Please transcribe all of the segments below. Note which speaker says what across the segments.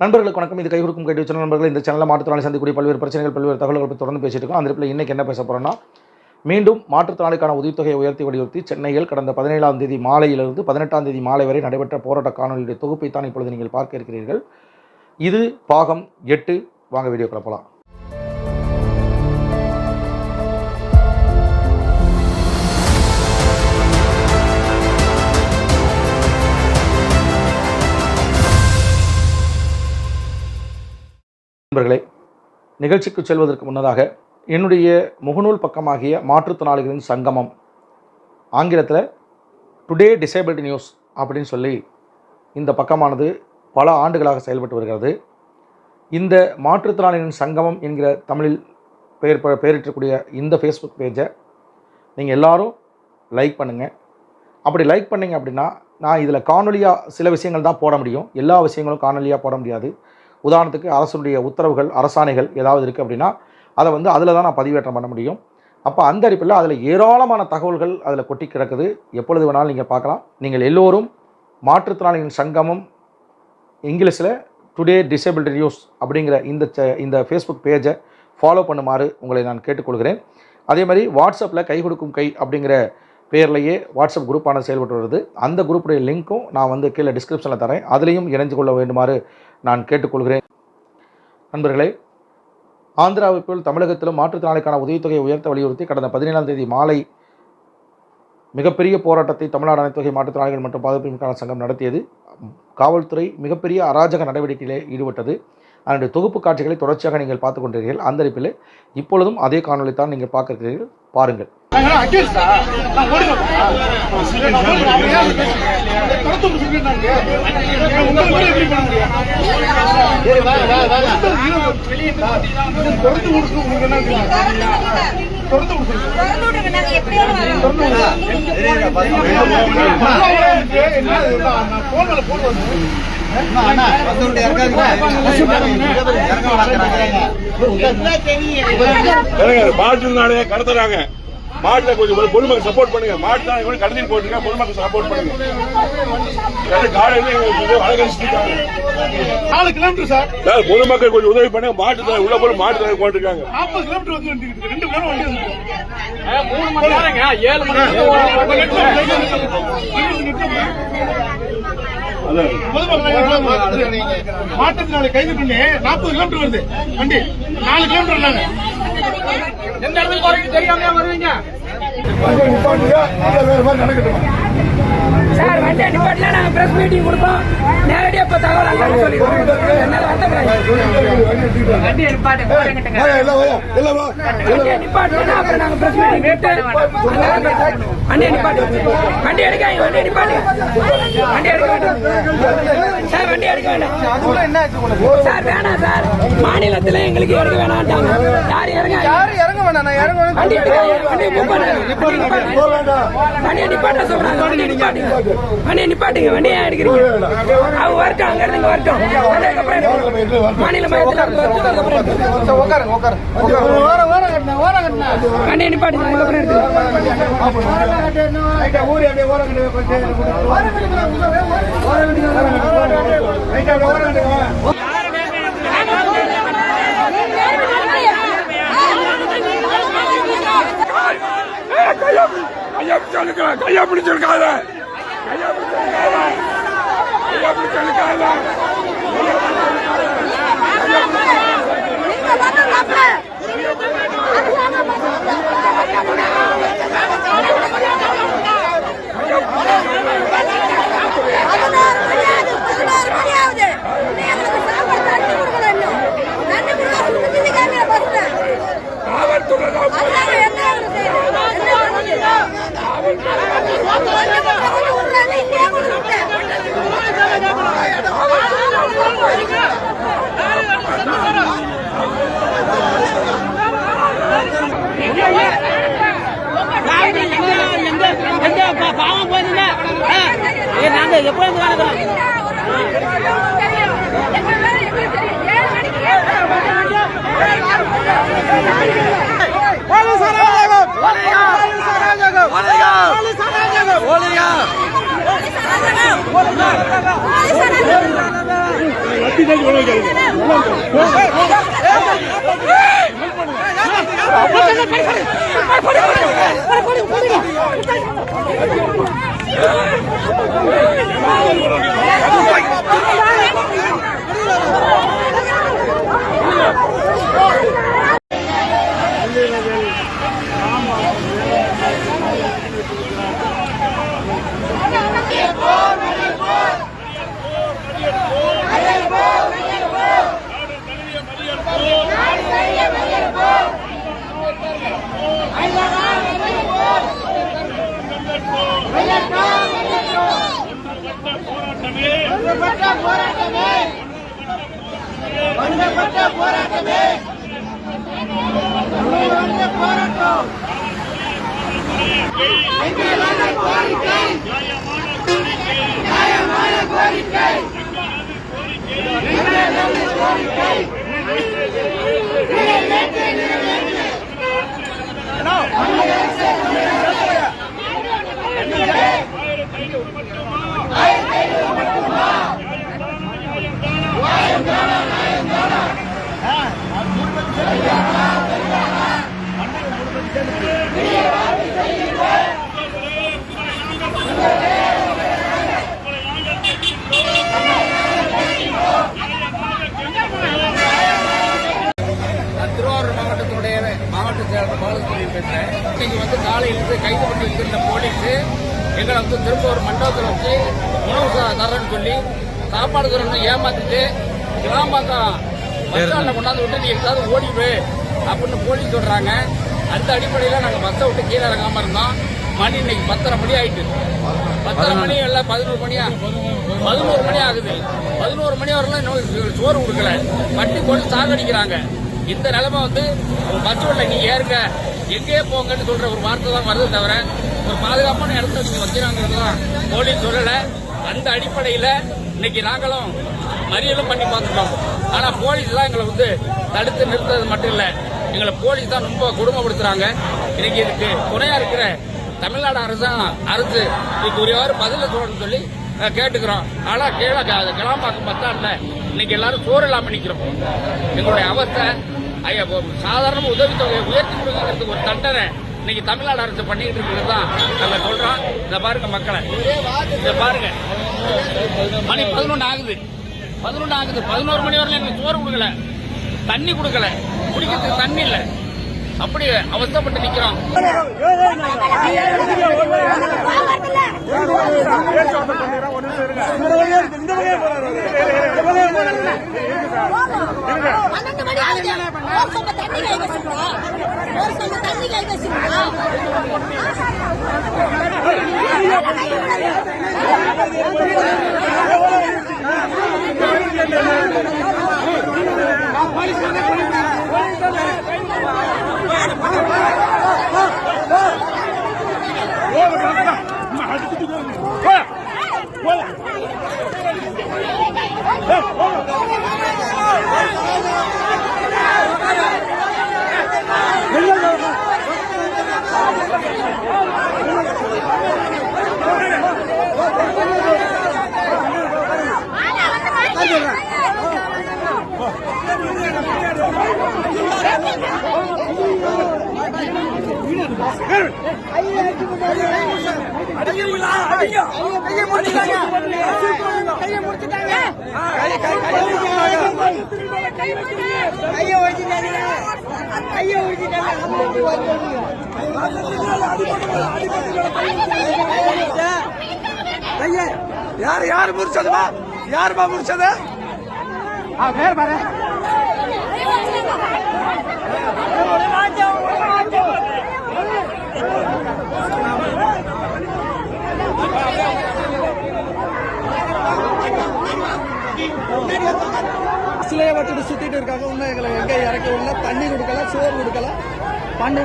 Speaker 1: நண்பர்களுக்கு வணக்கம். இது கைகுறுக்கும் கைட்டு வச்ச நண்பர்கள். இந்த சேனலில் மாற்றுத்திறனாளி சந்திக்கக்கூடிய பல்வேறு பிரச்சனைகள், பல்வேறு தகவல்கள் பற்றி தொடர்ந்து பேசிட்டு இருக்கோம். அந்த இடத்துல இன்றைக்கி என்ன பேச போகிறோம்னா, மீண்டும் மாற்றுத்திறனாளிக்கான உதவித்தொகையை உயர்த்தி வலியுறுத்தி சென்னையில் கடந்த 17ஆம் தேதி மாலையிலிருந்து 18ஆம் தேதி மாலை வரை நடைபெற்ற போராட்ட காணொலியுடைய தொகுப்பை தான் இப்பொழுது நீங்கள் பார்க்க இருக்கிறீர்கள். இது பாகம் 8. வாங்க வீடியோக்குள்ள போகலாம். நண்பர்களே, நிகழ்ச்சிக்கு செல்வதற்கு முன்னதாக என்னுடைய முகநூல் பக்கமாகிய மாற்றுத்திறனாளிகளின் சங்கமம், ஆங்கிலத்தில் டுடே டிசேபிலிட்டி நியூஸ் அப்படின்னு சொல்லி இந்த பக்கமானது பல ஆண்டுகளாக செயல்பட்டு வருகிறது. இந்த மாற்றுத்திறனாளிகளின் சங்கமம் என்கிற தமிழில் பெயரிட்டக்கூடிய இந்த ஃபேஸ்புக் பேஜை நீங்கள் எல்லோரும் லைக் பண்ணுங்கள். அப்படி லைக் பண்ணிங்க அப்படின்னா, நான் இதில் காணொலியாக சில விஷயங்கள் தான் போட முடியும். எல்லா விஷயங்களும் காணொலியாக போட முடியாது. உதாரணத்துக்கு அரசுடைய உத்தரவுகள், அரசாணைகள் ஏதாவது இருக்குது அப்படின்னா அதை அதில் தான் நான் பதிவேற்றம் பண்ண முடியும். அப்போ அந்த அடிப்படையில் அதில் ஏராளமான தகவல்கள் அதில் கொட்டி கிடக்குது. எப்பொழுது வேணாலும் நீங்கள் பார்க்கலாம். நீங்கள் எல்லோரும் மாற்றுத்திறனாளிகளின் சங்கமம் இங்கிலீஷில் டுடே டிசேபிலிட்டி நியூஸ் அப்படிங்கிற இந்த ஃபேஸ்புக் பேஜை ஃபாலோ பண்ணுமாறு உங்களை நான் கேட்டுக்கொள்கிறேன். அதே மாதிரி வாட்ஸ்அப்பில் கை கொடுக்கும் கை அப்படிங்கிற பேர்லேயே வாட்ஸ்அப் குரூப்பானது செயல்பட்டு வருது. அந்த குரூப்புடைய லிங்க்கும் நான் கீழே டிஸ்கிரிப்ஷனில் தரேன். அதிலையும் இணைஞ்சு கொள்ள வேண்டுமாறு நான் கேட்டுக்கொள்கிறேன். நண்பர்களே, ஆந்திராவை போல் தமிழகத்திலும் மாற்றுத்திறனாளிக்கான உதவித்தொகையை உயர்த்த வலியுறுத்தி கடந்த 17ஆம் தேதி மாலை மிகப்பெரிய போராட்டத்தை தமிழ்நாடு அனைத்துவகை மாற்றுத்திறனாளிகள் மற்றும் பாதுகாப்பிற்கான சங்கம் நடத்தியது. காவல்துறை மிகப்பெரிய அராஜக நடவடிக்கையிலே ஈடுபட்டது. அதனுடைய தொகுப்பு காட்சிகளை தொடர்ச்சியாக நீங்கள் பார்த்து கொண்டிருக்கிறீர்கள். அந்த அடிப்பில் இப்பொழுதும் அதே காணொலி தான் நீங்கள் பார்க்கிறீர்கள். பாருங்கள்.
Speaker 2: கடத்துறாங்க. மாட்டுல கொஞ்சம் பொதுமக்கள் சப்போர்ட் பண்ணுங்க. மாட்டு கடத்திட்டு போட்டுருங்க. பொதுமக்கள் சப்போர்ட் பண்ணுங்க. 4 கிலோமீட்டர் சார். பொதுமக்கள் கொஞ்சம் உதவி பண்ணுங்க. மாட்டு உள்ள போய் மாட்டு போட்டுருக்காங்க. 40 கிலோமீட்டர் வந்து 2 மணி நேரம் வண்டி வந்து 3 மணி நேரங்க 7 மணி நேரம். மாற்றத்தினால கைது பண்ணி 40 கிலோமீட்டர் வருது வண்டி. 4 கிலோமீட்டர் இருந்தாங்க. எந்த இடத்துல போறீங்க தெரியாம வருவீங்க
Speaker 3: சார். வண்டி நிப்பாட்டில நாங்க பிரஸ் மீட்டிங் கொடுப்போம். நேரடியா இப்ப தகவல் அங்க சொல்லிடுவோம். வண்டி நிப்பாட்டு நிப்பாட்டுனா அப்புறம் நாங்க பிரஸ் மீட்டிங் வண்டி நிப்பாட்டு. வண்டி எடுக்காங்க. வண்டி நிப்பாட்டு. வண்டி எடுக்க வேண்டாம் சார். வண்டி எடுக்க வேண்டாம் சார். வேணாம் சார். மாநிலத்துல எங்களுக்கு எடுக்க வேணாம்ட்டாங்க. யாரும் இறங்க வேணாம். வண்டி எடுக்காங்க. வண்டி நிப்பாட்ட சொல்றாங்க. வண்டி நிப்பாட்டுங்க. வண்டியை நிப்பாட்டுங்க. வண்டியை ஏன் எடுக்கிறீங்க? அவங்க வரட்டும். அங்க இருந்து வரட்டும். மாநில மையத்தில் வண்டியை நிப்பாட்டுங்க. அதுக்கப்புறம்
Speaker 2: கையா பிடிச்சிருக்காத. பாவம் போயிருந்தா நாங்க எப்போ
Speaker 4: போலியா
Speaker 2: வட்டி தான்
Speaker 4: மாவட்ட செயலாளர் பாலசுப்ரமணியன் பேசுறேன். இன்னைக்கு வந்து காலையிலிருந்து கைது பண்ணி இருக்கின்ற போலீஸ் எங்களை வந்து திரும்ப ஒரு மண்டபத்தில் வச்சு உணவு தரேன்னு சொல்லி சாப்பாடு தரணும் ஏமாத்திட்டு கிளாம்பாக்கம் பஸ் ஸ்டாண்ட்ல கொண்டாந்து விட்டு நீ எதாவது ஓடிடு அப்படின்னு போலீஸ் சொல்றாங்க. அந்த அடிப்படையில் நாங்கள் பஸ்ஸை விட்டு கீழே இறங்காம இருந்தோம். மணி இன்னைக்கு 10:30 மணி ஆயிட்டு. 10:30 மணி இல்லை 11 மணி ஆகுது. 11 மணி வரலாம் இன்னும் சோறு கொடுக்கல. வட்டி போட்டு சாகடிக்கிறாங்க. இந்த நிலைமை வந்து பஸ் உள்ள நீங்க ஏறுங்க எங்கேயே போங்கன்னு சொல்ற ஒரு வார்த்தை தான் வருது தவிர ஒரு பாதுகாப்பான இடத்துல நீங்க வச்சுறாங்கிறதுலாம் போலீஸ் சொல்லல. அந்த அடிப்படையில் இன்னைக்கு நாங்களும் மறியலும் பண்ணி பார்த்துட்டோம். ஆனா போலீஸ் தான் எங்களை வந்து தடுத்து நிறுத்தது மட்டும் இல்ல, எங்களை போலீஸ் தான் ரொம்ப கொடுமைப்படுத்துறாங்க. இன்னைக்கு இதுக்கு துணையா இருக்கிற தமிழ்நாடு அரசு இதுக்கு ஒரேவாறு பதில சொல்லணும்னு சொல்லி கேட்டுக்கிறோம். ஆனா கீழே கிளாம்பாக்கம் பஸ் ஸ்டாண்ட்ல இன்னைக்கு எல்லாரும் சோறு இல்லாம நிக்கிறோம். எங்களுடைய அவஸ்தை சாதாரண உதவித்தொகையை உயர்த்தி கொடுக்கறதுக்கு ஒரு தண்டனை இன்னைக்கு தமிழ்நாடு அரசு பண்ணிட்டு இருக்கிறது தான் நாங்க சொல்றோம். இதை பாருங்க மக்களை, இதை பாருங்க. மணி 11 ஆகுது. 11 மணி வரல எங்களுக்கு சோறு கொடுக்கல, தண்ணி கொடுக்கல, குடிக்கிறதுக்கு தண்ணி இல்லை. அப்படி அவஸ்தைப்பட்டு நிக்கிறோம்.
Speaker 5: யாரு முடிச்சதுமா? யாருமா முடிச்சது? பேர் பாரு. பஸ்லயே வச்சுட்டு சுத்திட்டு இருக்காங்க. இன்னும் எங்களை எங்க இறக்கி உள்ள தண்ணி கொடுக்கல, சோறு கொடுக்கல. 6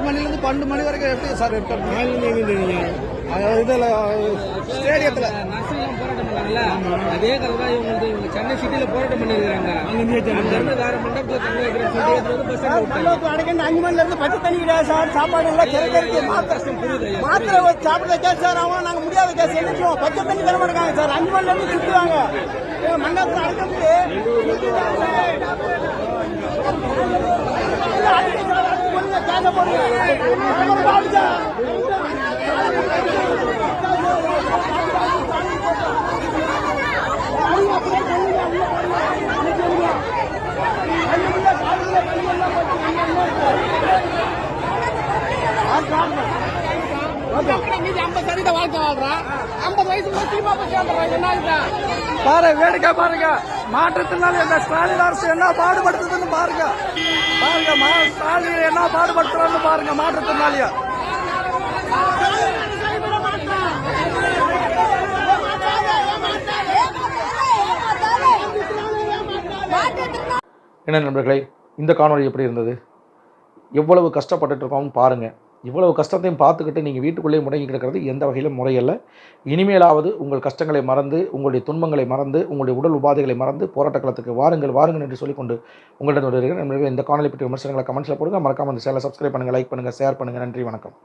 Speaker 5: மணிலிருந்து 12 மணி வரைக்கும் எப்படி சார் இருக்கிறது? இதுல ஸ்டேடியத்துல
Speaker 6: போராட்டம் பண்ணாங்கல்ல, அதே கதை தான் இவங்க சென்னை சிட்டியில போராட்டம் பண்ணிருக்காங்க. அங்க இருந்து வேற மண்டபத்துல தங்க வைக்கிறேன் பஸ்
Speaker 5: 5 மணில இருந்து பச்சை தண்ணி கிடையாது சார். சாப்பாடு எல்லாம் மாத்திரை சாப்பிட கேஸ் சார். அவன் நாங்க முடியாத கேஸ் எழுதிடுவோம். பச்சை தண்ணி தர மாட்டாங்க சார். 5 மணில இருந்து சுத்துவாங்க. பாரு வேடிக்கை பாருங்க, மாற்றத்தினால இந்த ஸ்டாலின் அரசு என்ன பாடுபடுத்துதுன்னு பாருங்க. பாருங்க ஸ்டாலின் என்ன பாடுபடுத்துறான்னு பாருங்க மாற்றத்தினாலேயே.
Speaker 1: என்ன நண்பர்களே, இந்த காணொளி எப்படி இருந்தது? எவ்வளவு கஷ்டப்பட்டுட்டு இருக்கோம்னு பாருங்கள். இவ்வளவு கஷ்டத்தையும் பார்த்துக்கிட்டு நீங்கள் வீட்டுக்குள்ளேயே முடங்கி கிடக்கிறது எந்த வகையிலும் முறையல்ல. இனிமேலாவது உங்கள் கஷ்டங்களை மறந்து, உங்களுடைய துன்பங்களை மறந்து, உங்களுடைய உடல் உபாதைகளை மறந்து போராட்ட களத்துக்கு வாருங்கள் என்று சொல்லிக்கொண்டு உங்களிடம் வருகிறேன். இந்த காணொளி பற்றி விமர்சனங்களை கமெண்ட்ஸில் போடுங்க. மறக்காமல் இந்த சேனலை சப்ஸ்கிரைப் பண்ணுங்கள், லைக் பண்ணுங்கள், ஷேர் பண்ணுங்கள். நன்றி, வணக்கம்.